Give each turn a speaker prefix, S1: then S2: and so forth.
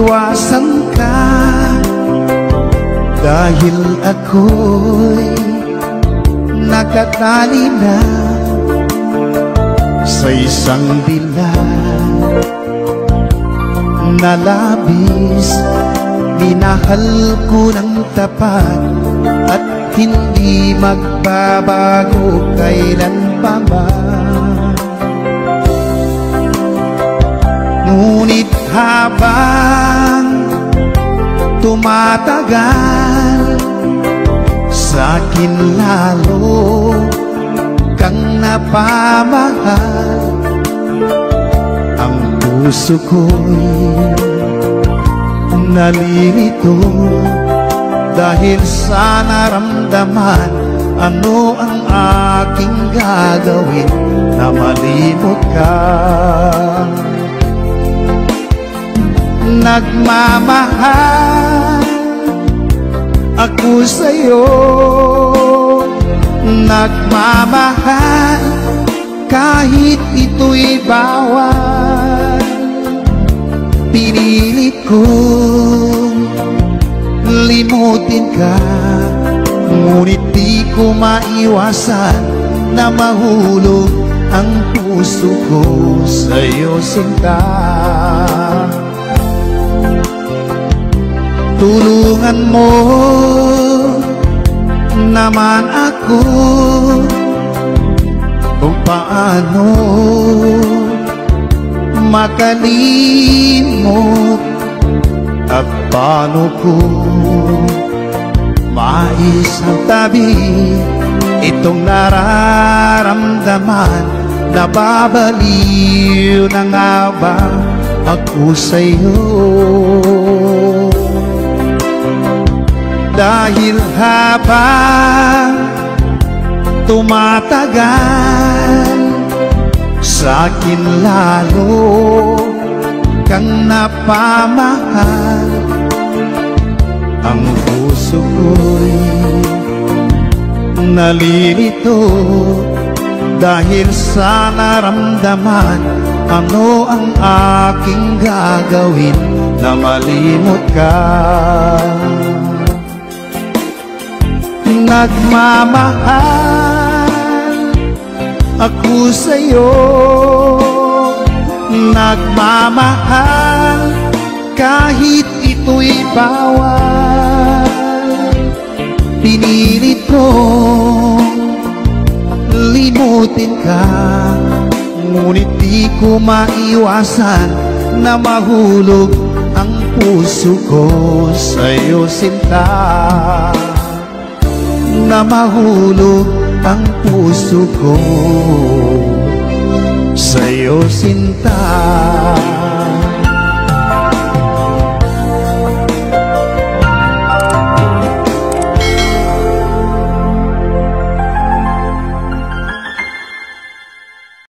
S1: maiwasan ka, dahil ako'y nakatali na sa isang dilag na labis. Minahal ko ng tapat at hindi magbabago kailan pa man. Ngunit habang tumatagal, sa'kin lalo kang napamahal. Ang puso ko'y nalilito dahil sa naramdaman. Ano ang aking gagawin na malimot ka? Nagmamahal ako sa'yo, nagmamahal kahit ito'y bawal. Pinilit kong limutin ka, ngunit di ko maiwasan na mahulog ang puso ko sa'yo, sinta. Tulungan mo naman ako kung paano makalimot at paano ko maisantabi itong nararamdaman. Nababaliw na nga ba ako sa'yo? Dahil habang tumatagal, sa'kin lalo kang napamahal. Ang puso ko'y nalilito dahil sa naramdaman. Ano ang aking gagawin na malimot ka? Nagmamahal ako sa'yo, nagmamahal kahit ito'y bawal. Pinilit kong limutin ka, ngunit di ko maiwasan na mahulog ang puso ko sa'yo, sinta. Na mahulog ang puso ko sa'yo, sinta.